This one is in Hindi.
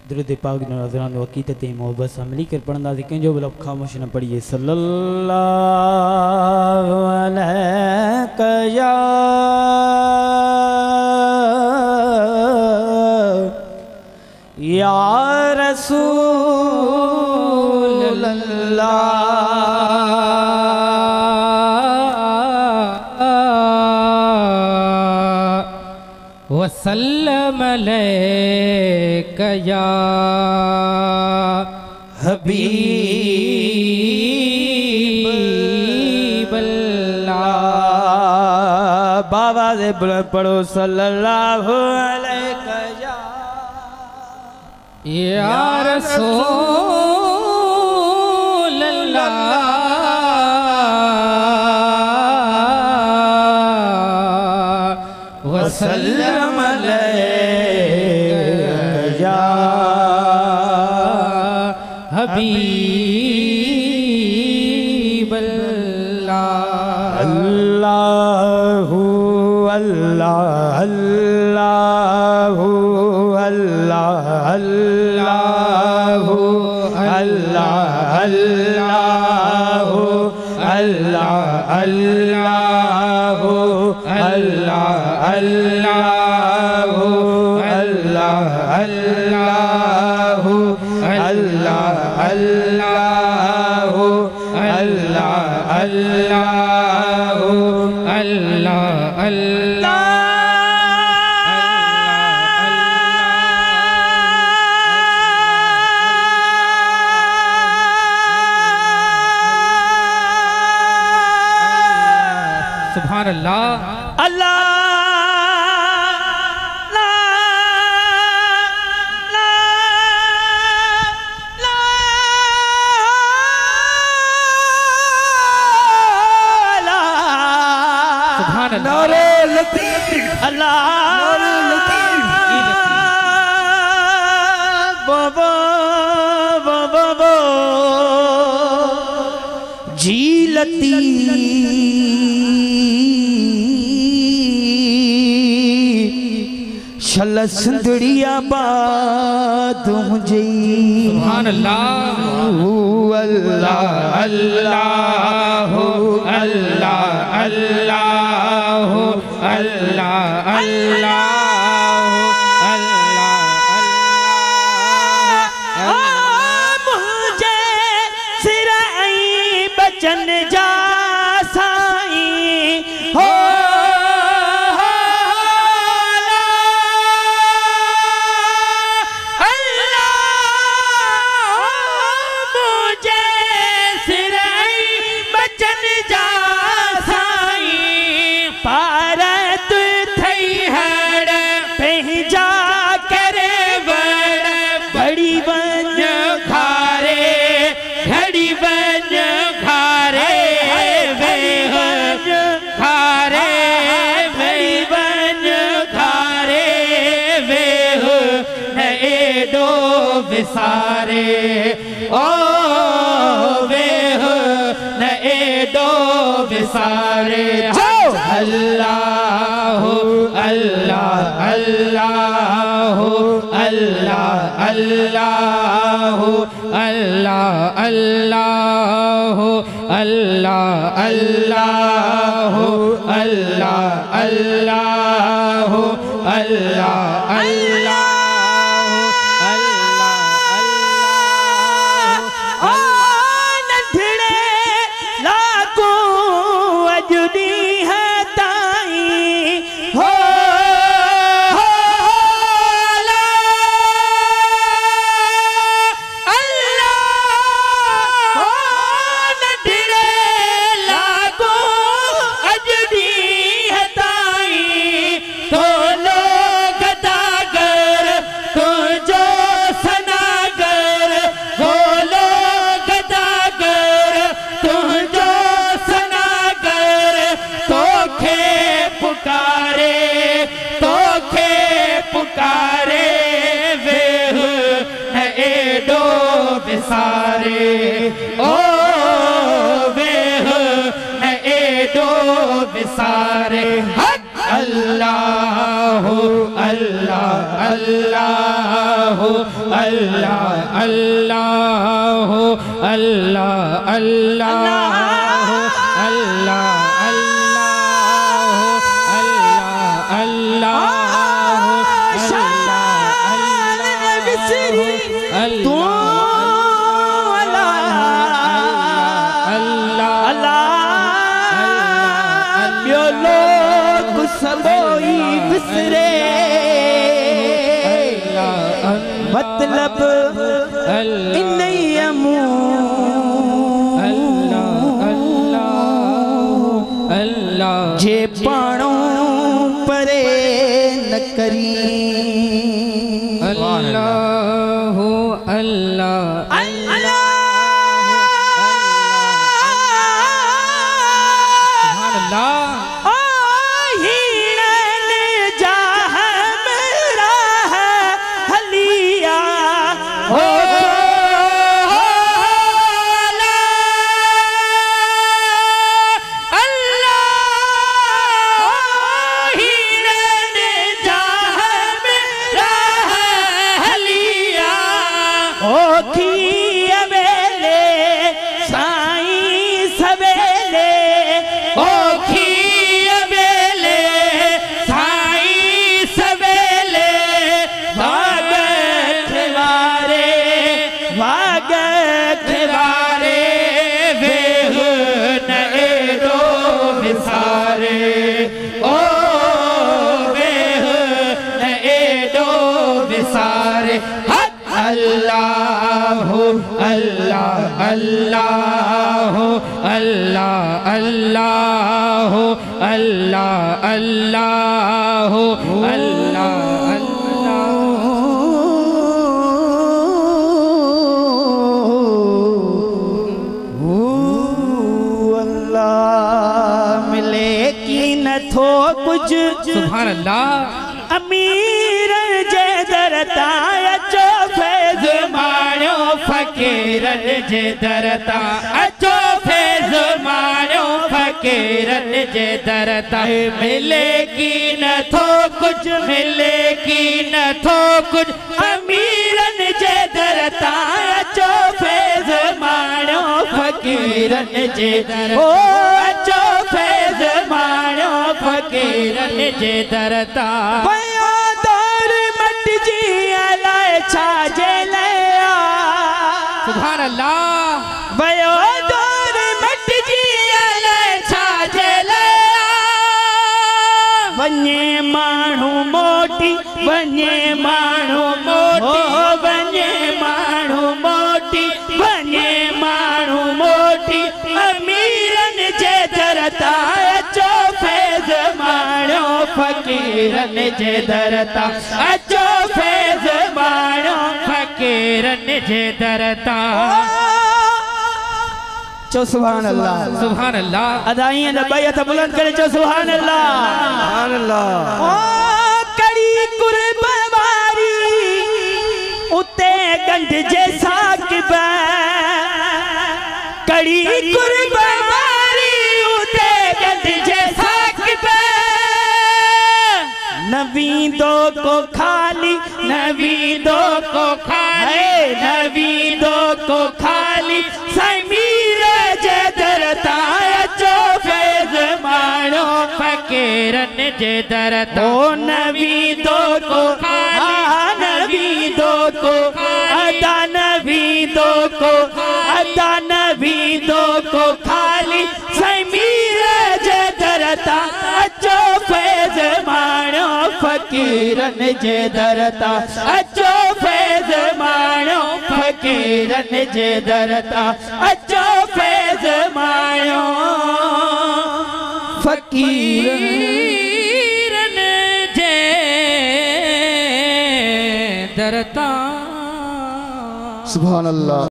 दुरूद पाक नज़रान अक़ीदत मोहब्बत से मिली कर पढ़ंदा सी कंजो बि खामोश न पढ़िए सल्लल्लाहु अलैका या रसूल अल्लाह वसल्लम अलैका या हबीबल्लाह। बाबा से बुलंद पढ़ो सल्लल्लाहु अलैका या रसूल अल्लाह वसल्लम अलैका या हबीबल्लाह। अल्लाहु अल्लाह अल्लाहु अल्लाह अल्लाहु अल्लाह अल्लाहु अल्लाह अल्लाहु अल्लाह अल्लाहु अल्लाह अल्लाहु अल्लाह अल्लाहु अल्लाह अल्लाहु अल्लाह अल्लाह सुभान अल्लाह अल्लाह सुभान अल्लाह नारे लतीफ अल्लाह बाबा बाबा जी शल सुंदरिया बात मुझे सुभान अल्लाह अल्लाह अल्लाह अल्लाह अल्लाह अल्लाह अल्लाह मुझे सिराई बचन जा साई हो सारे ओ वे न एडो विसारे अल्लाह अल्लाह अल्लाह अल्लाह अल्लाह अल्लाह अल्लाह अल्लाह अल्लाह अल्लाह अल्लाह अल्लाह अल्लाह सारे ओ वेह न एडो विसारे अल्लाह अल्लाह अल्लाह अल्लाह अल्लाह अल्लाह अल्लाह अल्लाह अल्लाह अल्लाह मतलब इन्नयमू अल्लाह जे पाणो परे न करी अल्लाह अल्लाह अल्लाह अल्लाह अल्लाह अल्लाह अल्लाह अल्लाह अल्लाह अल्लाह अल्लाह अल्लाह मिले की न थो कुछ सुभान अल्लाह अमीर जे दरता अचो फैज़ माणो फकीरन जे दरता अचो फैज़ माणो फकीरन जे दरता मिलेगी न थो कुछ मिलेगी न थो कुछ अमीरन जे दरता अचो फैज़ माणो फकीरन जे दरता अचो फैज़ माणो फकीरन जे दरता सुभान अल्लाह वयो दौर मट जी वने माण्हू मोटी वने माण्हू मोटी वने माण्हू मोटी वने माण्हू मोटी अमीरन जे दरता अचो फैज़ माणो फकीरन जे दरता अचो फैज़ माणो फकीरन जे दरता चो सुभान अल्लाह अदाई न बैत बुलंद करे चो सुभान अल्लाह ओ कड़ी कुर्बानी उते गंढ जे साकिब कड़ी कुर्बानी उते गंढ जे साकिब नवीदो को खाली नवीदो को खाली नवीदो को खाली समीर जे दरता अचो फैज़ माणो फकीरन जे दरता ओ नवीदो को खाली नवीदो को अदा नवीदो को अदा नवीदो को खाली समीर जे दरता अचो फैज़ माणो फकीरन जे दरता अचो फैज़ माणो फकीरन जे दरता अचो फैज़ माणो फकीरन जे दरता सुभान अल्लाह।